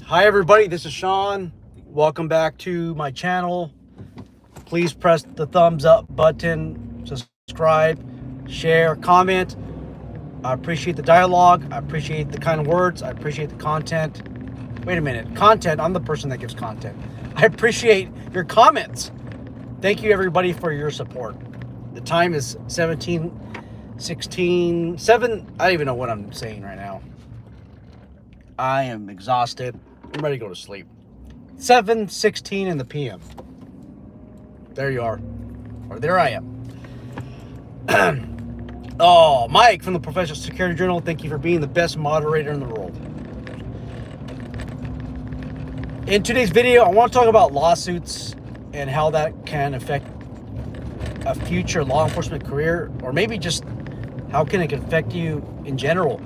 Hi everybody, this is Sean. Welcome back to my channel. Please press the thumbs up button, subscribe, share, comment. I appreciate the dialogue. I appreciate the kind words. I appreciate the content. Wait a minute, content? I'm the person that gives content. I appreciate your comments. Thank you everybody for your support. The time is 17:16, 7. I don't even know what I'm saying right now. I am exhausted. I'm ready to go to sleep. 7:16 in the PM. There you are. Or there I am. Oh, Mike from the Professional Security Journal, thank you for being the best moderator in the world. In today's video, I want to talk about lawsuits and how that can affect a future law enforcement career, or maybe just how can it affect you in general.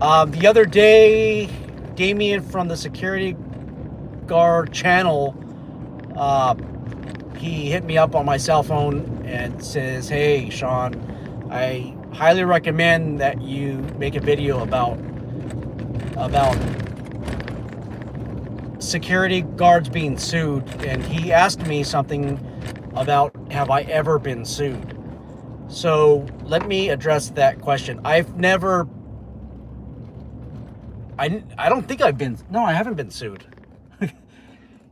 The other day, Damien from the Security Guard channel, he hit me up on my cell phone and says, "Hey, Sean, I highly recommend that you make a video about security guards being sued." And he asked me something about, have I ever been sued? So let me address that question. I've never, I don't think I've been, no, I haven't been sued.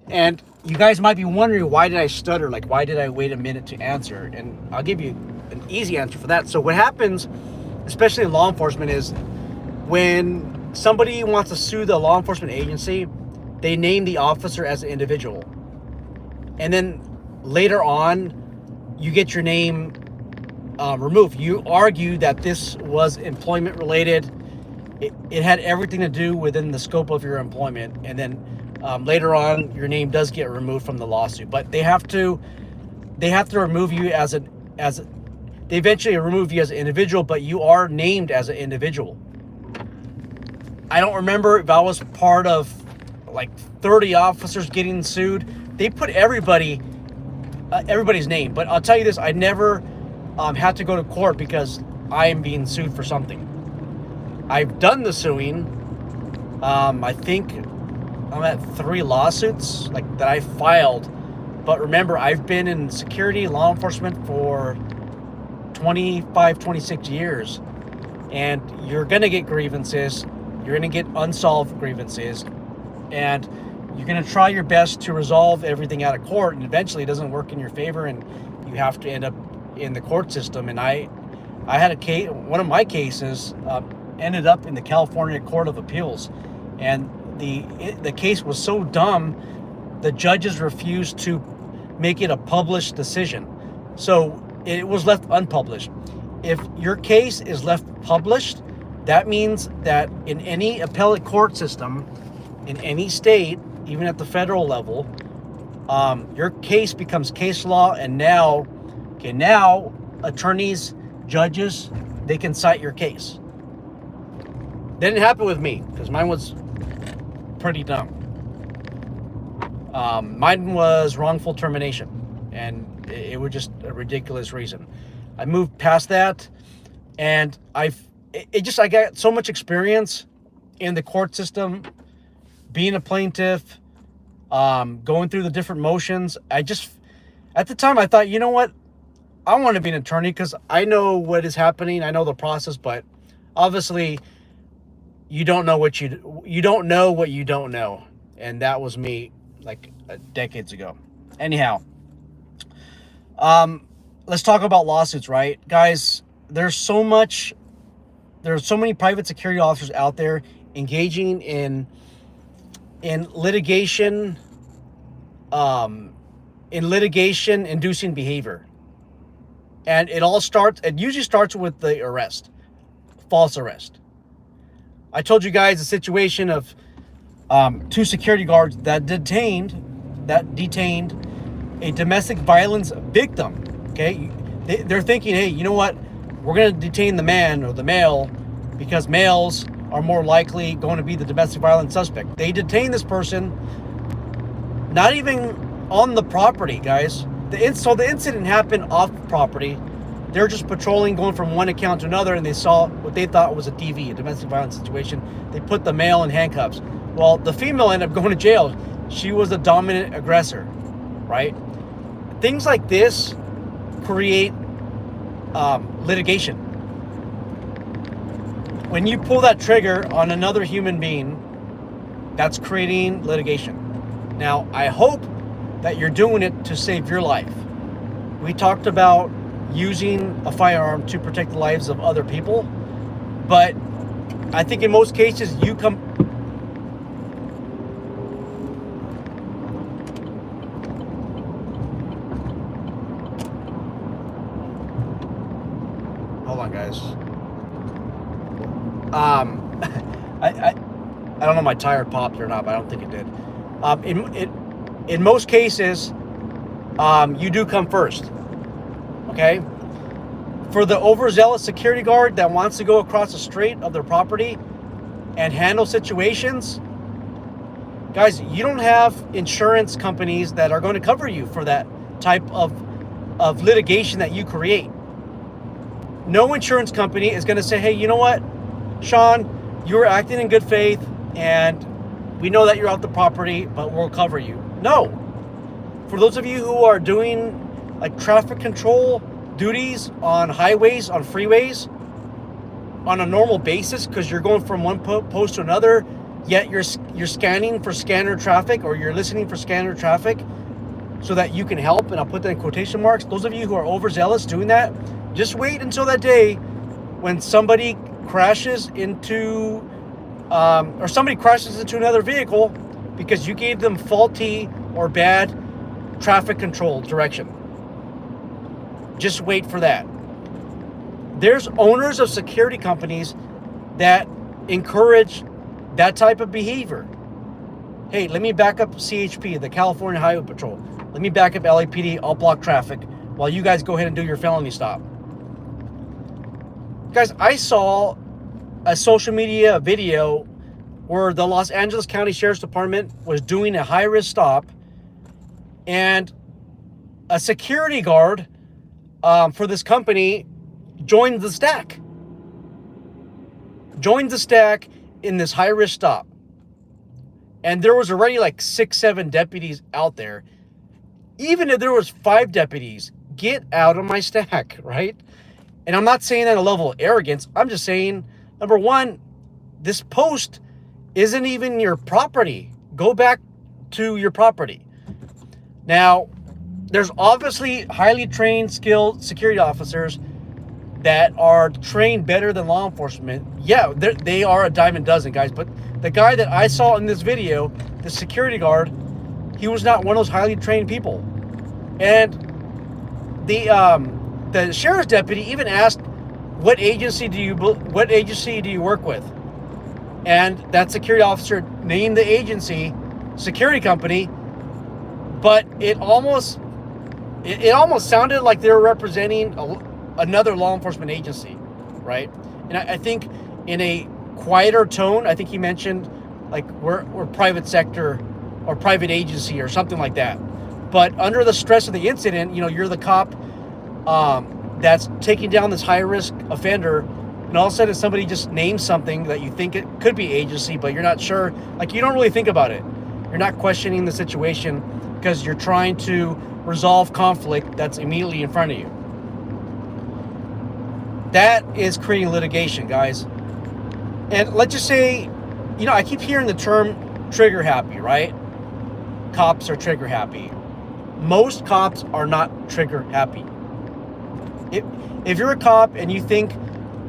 And you guys might be wondering, why did I stutter? Like, why did I wait a minute to answer? And I'll give you an easy answer for that. So what happens, especially in law enforcement, is when somebody wants to sue the law enforcement agency, they name the officer as an individual. And then later on, you get your name removed. You argue that this was employment related. It had everything to do within the scope of your employment. And then later on, your name does get removed from the lawsuit. But they have to remove you they eventually remove you as an individual, but you are named as an individual. I don't remember if I was part of like 30 officers getting sued. They put everybody's name. But I'll tell you this, I never had to go to court because I am being sued for something. I've done the suing. I think I'm at 3 lawsuits like that I filed. But remember, I've been in security law enforcement for 25, 26 years. And you're going to get grievances. You're going to get unsolved grievances. And you're going to try your best to resolve everything out of court. And eventually it doesn't work in your favor. And you have to end up in the court system. And I had a case, one of my cases ended up in the California Court of Appeals. And the case was so dumb, the judges refused to make it a published decision. So it was left unpublished. If your case is left published, that means that in any appellate court system, in any state, even at the federal level, your case becomes case law. And now attorneys, judges, they can cite your case. Didn't happen with me because mine was pretty dumb. Mine was wrongful termination, and it was just a ridiculous reason. I moved past that, and I got so much experience in the court system, being a plaintiff, going through the different motions. At the time I thought, you know what? I want to be an attorney because I know what is happening. I know the process, but obviously you don't know what you don't know what you don't know. And that was me like decades ago. Anyhow, let's talk about lawsuits, right? Guys, there's so many private security officers out there engaging in litigation, inducing behavior. And it usually starts with the arrest, false arrest. I told you guys the situation of 2 security guards that detained a domestic violence victim. Okay, they're thinking, hey, you know what? We're going to detain the man or the male because males are more likely going to be the domestic violence suspect. They detain this person, not even on the property, guys. So the incident happened off property. They're just patrolling, going from one account to another, and they saw what they thought was a DV, a domestic violence situation. They put the male in handcuffs. Well, the female ended up going to jail. She was the dominant aggressor, right? Things like this create litigation. When you pull that trigger on another human being, that's creating litigation. Now, I hope that you're doing it to save your life. We talked about using a firearm to protect the lives of other people, but I think in most cases you come... Hold on, guys. I don't know if my tire popped or not, but I don't think it did. In most cases, you do come first. Okay? For the overzealous security guard that wants to go across the street of their property and handle situations, guys, you don't have insurance companies that are going to cover you for that type of litigation that you create. No insurance company is going to say, hey, you know what, Sean, you were acting in good faith and we know that you're out the property, but we'll cover you. No. For those of you who are doing like traffic control duties on highways, on freeways, on a normal basis, because you're going from one post to another, yet you're scanning for scanner traffic, or you're listening for scanner traffic so that you can help, and I'll put that in quotation marks. Those of you who are overzealous doing that, just wait until that day when somebody crashes into or somebody crashes into another vehicle because you gave them faulty or bad traffic control direction. Just wait for that. There's owners of security companies that encourage that type of behavior. Hey, let me back up CHP, the California Highway Patrol. Let me back up LAPD. I'll block traffic while you guys go ahead and do your felony stop. Guys, I saw a social media video where the Los Angeles County Sheriff's Department was doing a high-risk stop, and a security guard for this company joined the stack. Joined the stack in this high-risk stop. And there was already like 6-7 deputies out there. Even if there was 5 deputies, get out of my stack, right? And I'm not saying that a level of arrogance. I'm just saying, number one, this post isn't even your property. Go back to your property. Now, there's obviously highly trained, skilled security officers that are trained better than law enforcement. Yeah, they are a dime a dozen, guys. But the guy that I saw in this video, the security guard, he was not one of those highly trained people. And the sheriff's deputy even asked, what agency do you work with? And that security officer named the agency, security company, but it almost sounded like they were representing another law enforcement agency, right? And I think in a quieter tone, I think he mentioned like we're private sector or private agency or something like that. But under the stress of the incident, you know, you're the cop that's taking down this high-risk offender, and all of a sudden somebody just names something that you think it could be agency, but you're not sure. Like, you don't really think about it. You're not questioning the situation because you're trying to resolve conflict that's immediately in front of you. That is creating litigation, guys. And let's just say, you know, I keep hearing the term trigger happy, right? Cops are trigger happy. Most cops are not trigger happy. If you're a cop and you think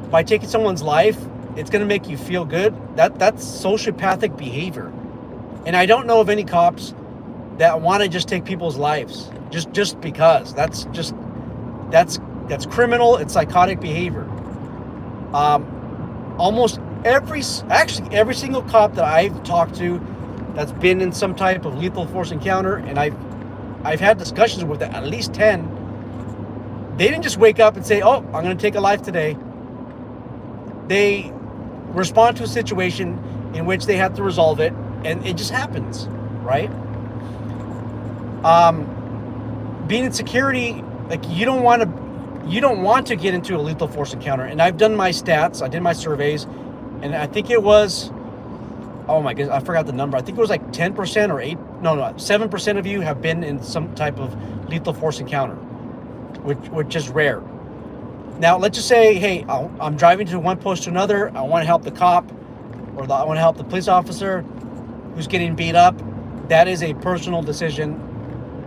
by taking someone's life, it's going to make you feel good, that's sociopathic behavior. And I don't know of any cops that want to just take people's lives just because. That's criminal. It's psychotic behavior. Almost every single cop that I've talked to that's been in some type of lethal force encounter, and I've had discussions with at least 10. They didn't just wake up and say, oh, I'm going to take a life today. They respond to a situation in which they have to resolve it, and it just happens, right? Being in security, like, you don't want to get into a lethal force encounter. And I've done my stats, I did my surveys, and I think it was oh my goodness, I forgot the number. I think it was like 10% or 7% of you have been in some type of lethal force encounter, which is rare. Now, let's just say, hey, I'm driving to one post to another. I want to help the cop, or I want to help the police officer who's getting beat up. That is a personal decision,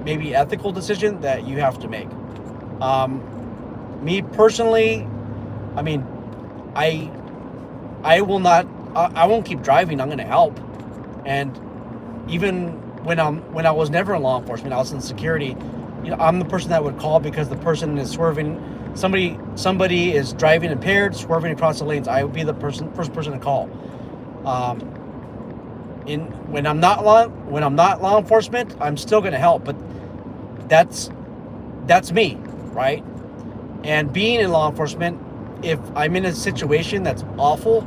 maybe ethical decision that you have to make. Me personally, I mean, I will not. I won't keep driving. I'm going to help. And even when I was never in law enforcement, I was in security. You know, I'm the person that would call because the person is swerving. Somebody is driving impaired, swerving across the lanes. I would be the first person to call. When I'm not law enforcement, I'm still going to help. But that's me, right? And being in law enforcement, if I'm in a situation that's awful,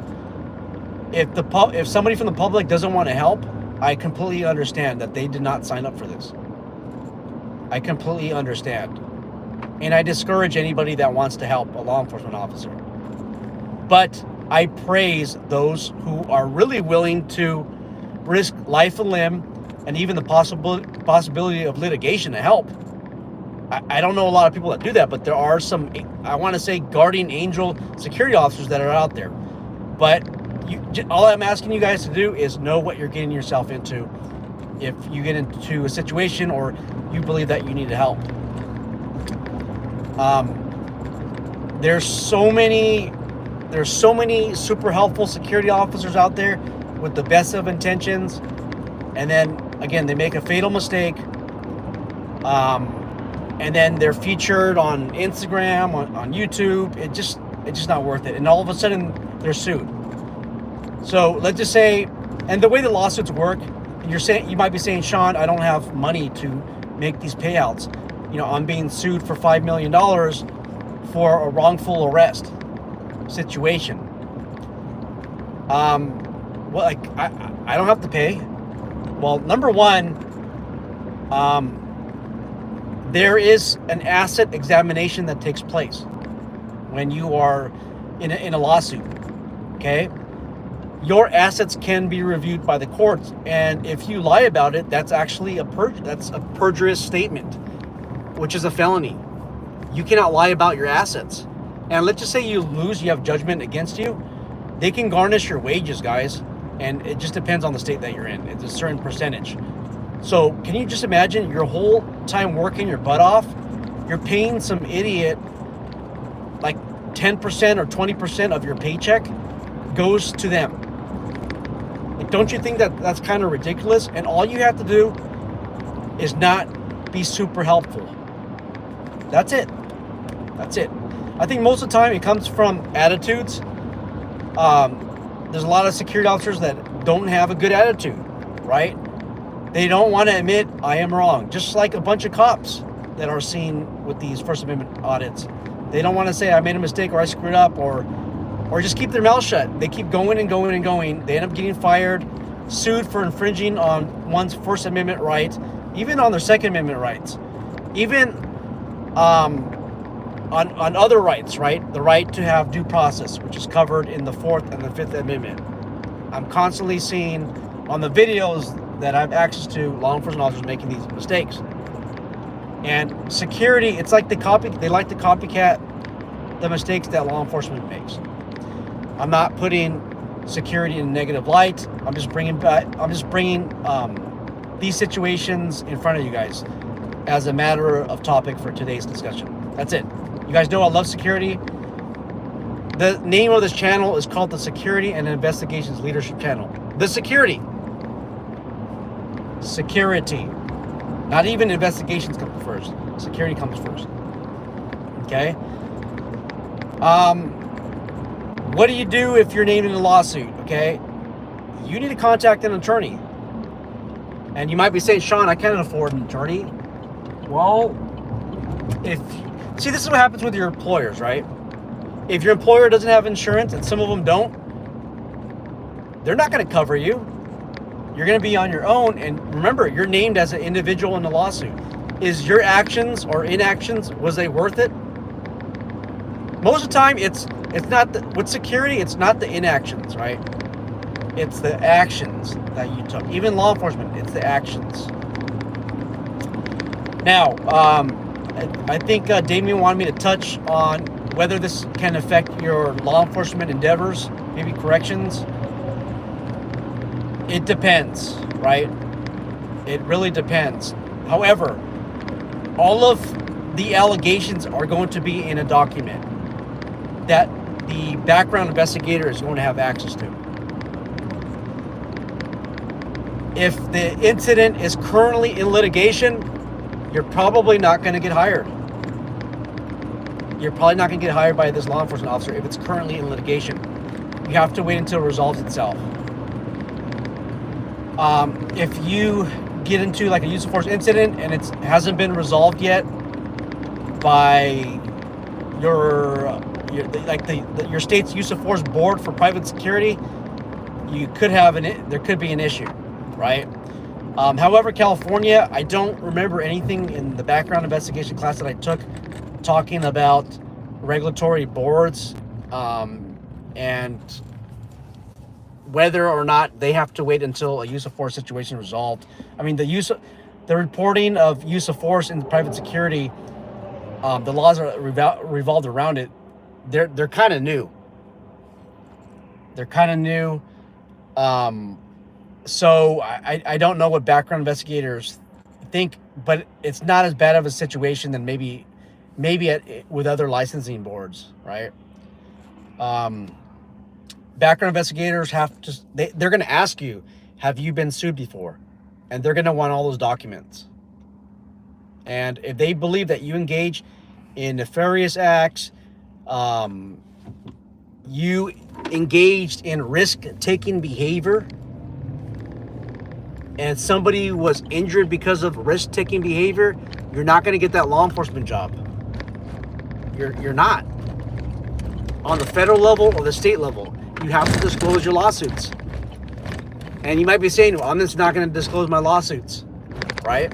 if somebody from the public doesn't want to help, I completely understand that they did not sign up for this. I completely understand. And I discourage anybody that wants to help a law enforcement officer. But I praise those who are really willing to risk life and limb and even the possibility of litigation to help. I don't know a lot of people that do that, but there are some, I want to say, guardian angel security officers that are out there. But all I'm asking you guys to do is know what you're getting yourself into if you get into a situation or you believe that you need help. There's so many super helpful security officers out there with the best of intentions, and then again they make a fatal mistake, and then they're featured on Instagram, on YouTube. It's just not worth it, and all of a sudden they're sued. So let's just say, and the way the lawsuits work, you might be saying, Sean, I don't have money to make these payouts. You know, I'm being sued for $5 million for a wrongful arrest situation. Well, like, I don't have to pay. Well, number one, there is an asset examination that takes place when you are in a lawsuit. Okay, your assets can be reviewed by the courts, and if you lie about it, that's actually that's a perjurious statement, which is a felony. You cannot lie about your assets. And let's just say you lose, you have judgment against you, they can garnish your wages, guys. And it just depends on the state that you're in. It's a certain percentage. So can you just imagine your whole time working your butt off, you're paying some idiot like 10% or 20% of your paycheck goes to them. Like, don't you think that that's kind of ridiculous? And all you have to do is not be super helpful. That's it. That's it. I think most of the time it comes from attitudes. There's a lot of security officers that don't have a good attitude, right? They don't want to admit, I am wrong. Just like a bunch of cops that are seen with these First Amendment audits. They don't want to say, I made a mistake or I screwed up, or just keep their mouth shut. They keep going and going and going. They end up getting fired, sued for infringing on one's First Amendment rights, even on their Second Amendment rights, even on other rights, right? The right to have due process, which is covered in the Fourth and the Fifth Amendment. I'm constantly seeing on the videos that I have access to law enforcement officers making these mistakes. And security, it's like they like to copycat the mistakes that law enforcement makes. I'm not putting security in a negative light. I'm just bringing these situations in front of you guys as a matter of topic for today's discussion. That's it. You guys know I love security. The name of this channel is called the Security and Investigations Leadership Channel. The Security. Not even investigations come first. Security comes first. Okay? What do you do if you're named in a lawsuit? Okay? You need to contact an attorney. And you might be saying, Sean, I can't afford an attorney. Well, see, this is what happens with your employers, right? If your employer doesn't have insurance, and some of them don't, they're not going to cover you. You're going to be on your own. And remember, you're named as an individual in the lawsuit. Is your actions or inactions, was they worth it? Most of the time, it's not with security, it's not the inactions, right? It's the actions that you took. Even law enforcement, it's the actions. Now, I think Damien wanted me to touch on whether this can affect your law enforcement endeavors, maybe corrections. It depends, right? It really depends. However, all of the allegations are going to be in a document that the background investigator is going to have access to. If the incident is currently in litigation, you're probably not going to get hired. You're probably not going to get hired by this law enforcement officer if it's currently in litigation. You have to wait until it resolves itself. If you get into like a use of force incident and it hasn't been resolved yet by your state's use of force board for private security, there could be an issue, right? However, California, I don't remember anything in the background investigation class that I took talking about regulatory boards and whether or not they have to wait until a use of force situation resolved. I mean, the reporting of use of force in private security, the laws are revolved around it. They're kind of new. They're kind of new. So I don't know what background investigators think, but it's not as bad of a situation than maybe with other licensing boards, right? Background investigators they're going to ask you, have you been sued before? And they're going to want all those documents. And if they believe that you engage in nefarious acts, you engaged in risk-taking behavior, and somebody was injured because of risk-taking behavior, you're not going to get that law enforcement job. You're not. On the federal level or the state level, you have to disclose your lawsuits. And you might be saying, well, I'm just not going to disclose my lawsuits, right?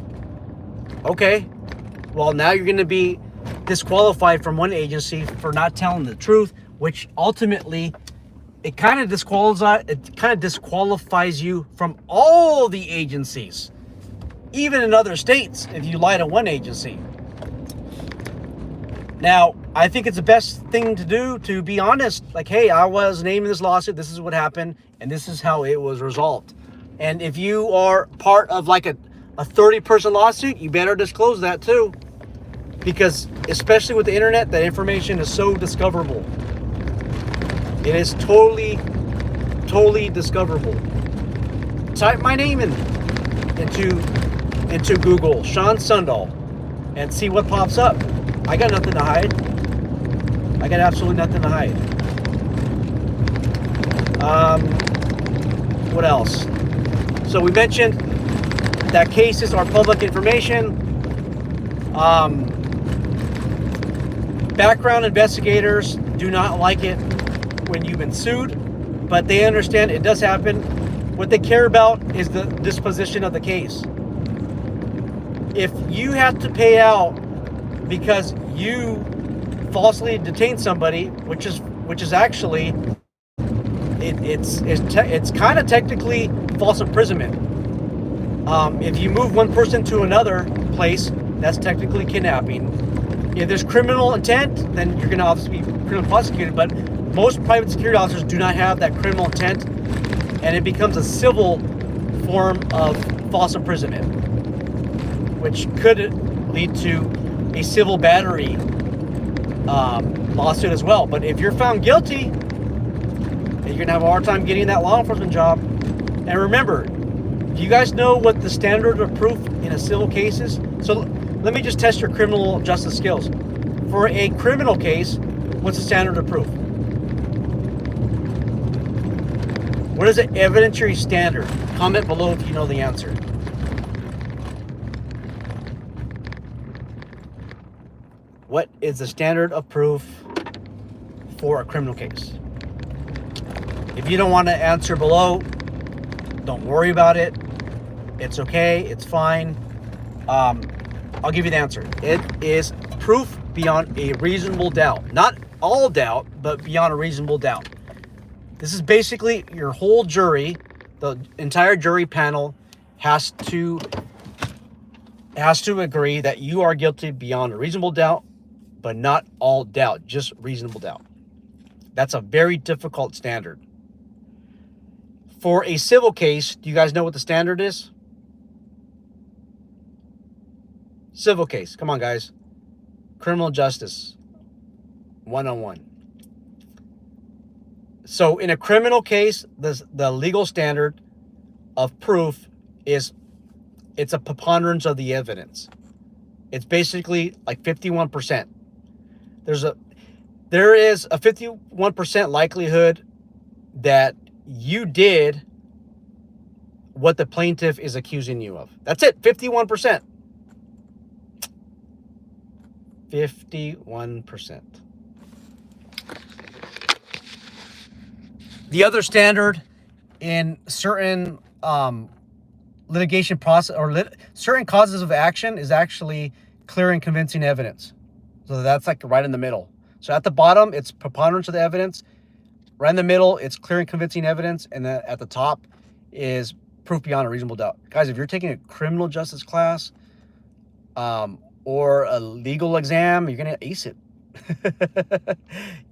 Okay. Well, now you're going to be disqualified from one agency for not telling the truth, which ultimately it kind of disqualifies you from all the agencies, even in other states, if you lie to one agency. Now, I think it's the best thing to do to be honest. Like, hey, I was named in this lawsuit. This is what happened, and this is how it was resolved. And if you are part of like a 30-person lawsuit, you better disclose that too. Because especially with the internet, that information is so discoverable. It is totally discoverable. Type my name into Google, Sean Sundahl, and see what pops up. I got nothing to hide. I got absolutely nothing to hide. What else? So we mentioned that cases are public information. Background investigators do not like it when you've been sued, but they understand it does happen. What they care about is the disposition of the case. If you have to pay out because you falsely detained somebody, which is actually it's kind of technically false imprisonment. If you move one person to another place, that's technically kidnapping. If there's criminal intent, then you're going to obviously be criminally prosecuted. But most private security officers do not have that criminal intent, and it becomes a civil form of false imprisonment, which could lead to a civil battery lawsuit as well. But if you're found guilty, you're going to have a hard time getting that law enforcement job. And remember, do you guys know what the standard of proof in a civil case is? So let me just test your criminal justice skills. For a criminal case, what's the standard of proof? What is the evidentiary standard? Comment below if you know the answer. What is the standard of proof for a criminal case? If you don't want to answer below, don't worry about it. It's okay. It's fine. I'll give you the answer. It is proof beyond a reasonable doubt. Not all doubt, but beyond a reasonable doubt. This is basically your whole jury, the entire jury panel has to agree that you are guilty beyond a reasonable doubt, but not all doubt, just reasonable doubt. That's a very difficult standard. For a civil case, do you guys know what the standard is? Civil case. Come on, guys. Criminal justice 101. So in a criminal case, the legal standard of proof is it's a preponderance of the evidence. It's basically like 51%. There is a 51% likelihood that you did what the plaintiff is accusing you of. That's it, 51%. 51%. The other standard in certain litigation process or certain causes of action is actually clear and convincing evidence. So that's like right in the middle. So at the bottom, it's preponderance of the evidence. Right in the middle, it's clear and convincing evidence. And then at the top is proof beyond a reasonable doubt. Guys, if you're taking a criminal justice class or a legal exam, you're going to ace it.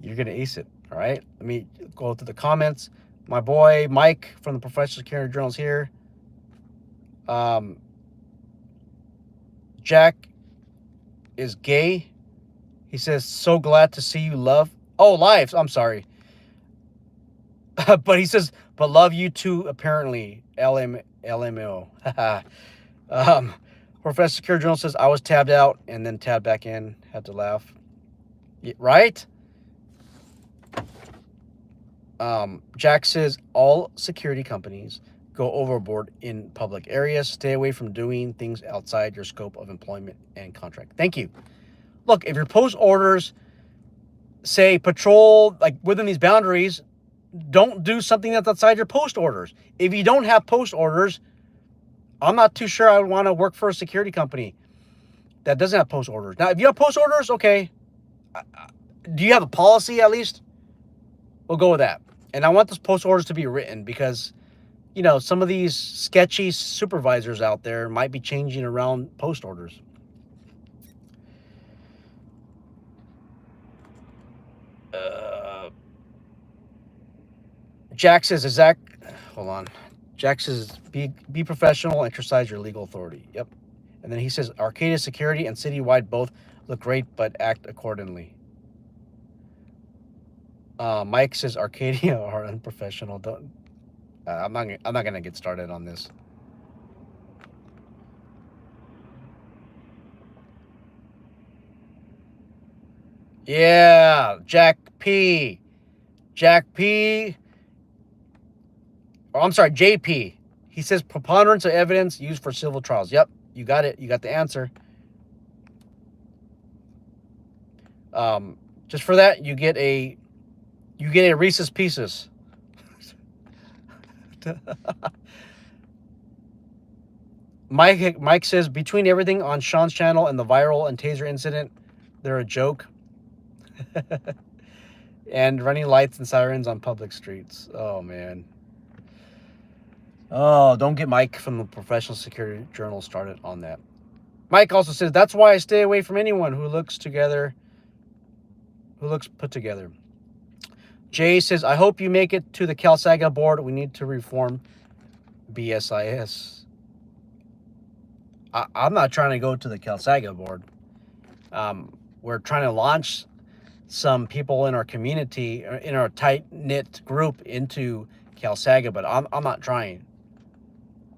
You're going to ace it. All right. Let me go through the comments. My boy Mike from the Professional Security Journal is here. Jack is gay. He says, so glad to see you, love. Oh, lives. I'm sorry. But he says, but love you too, apparently. LMO. Professor Security Journal says, I was tabbed out and then tabbed back in. Had to laugh. Yeah, right? Jack says, all security companies go overboard in public areas. Stay away from doing things outside your scope of employment and contract. Thank you. Look, if your post orders say patrol, like within these boundaries, don't do something that's outside your post orders. If you don't have post orders, I'm not too sure I would want to work for a security company that doesn't have post orders. Now, if you have post orders, okay. Do you have a policy at least? We'll go with that. And I want those post orders to be written because, you know, some of these sketchy supervisors out there might be changing around post orders. Jack says, hold on. Jack says, be professional, exercise your legal authority. Yep. And then he says, Arcadia Security and Citywide both look great, but act accordingly. Mike says, Arcadia are unprofessional. Don't. I'm not gonna get started on this. Yeah, Jack P. Oh, I'm sorry, JP. He says preponderance of evidence used for civil trials. Yep, you got it. You got the answer. Just for that, you get a Reese's Pieces. Mike says, between everything on Sean's channel and the viral and taser incident, they're a joke. And running lights and sirens on public streets. Oh, man. Oh, don't get Mike from the Professional Security Journal started on that. Mike also says, that's why I stay away from anyone who looks put together. Jay says, I hope you make it to the CalSAGA board. We need to reform BSIS. I'm not trying to go to the CalSAGA board. We're trying to launch some people in our community, in our tight-knit group into CalSAGA, but I'm not trying.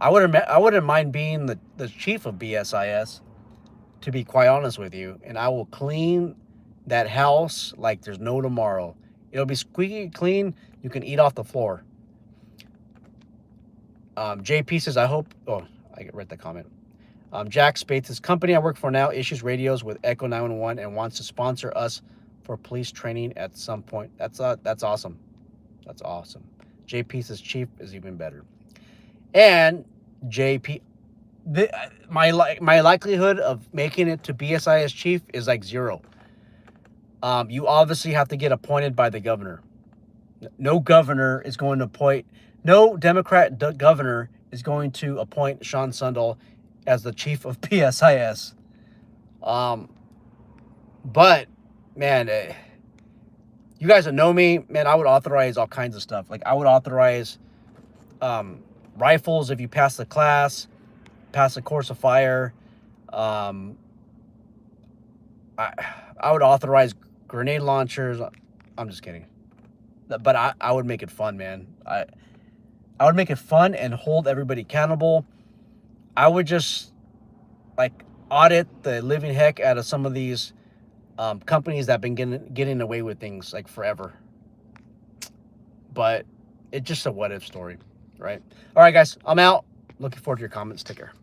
I wouldn't mind being the chief of BSIS, to be quite honest with you, and I will clean that house like there's no tomorrow. It'll be squeaky clean. You can eat off the floor. JP says, I hope... Oh, I read the comment. Jack Spates' company I work for now issues radios with Echo 911 and wants to sponsor us for police training at some point. That's awesome. That's awesome. JP says chief is even better. And JP... My likelihood of making it to BSIS chief is like 0. You obviously have to get appointed by the governor. No governor is going to appoint, no Democrat governor is going to appoint Sean Sundell as the chief of PSIS. But man, you guys that know me, man, I would authorize all kinds of stuff. Like I would authorize rifles if you pass the class, pass the course of fire. I would authorize grenade launchers. I'm just kidding. But I would make it fun, man. I would make it fun and hold everybody accountable. I would just like audit the living heck out of some of these companies that have been getting away with things like forever. But it's just a what if story, right? All right, guys, I'm out. Looking forward to your comments. Take care.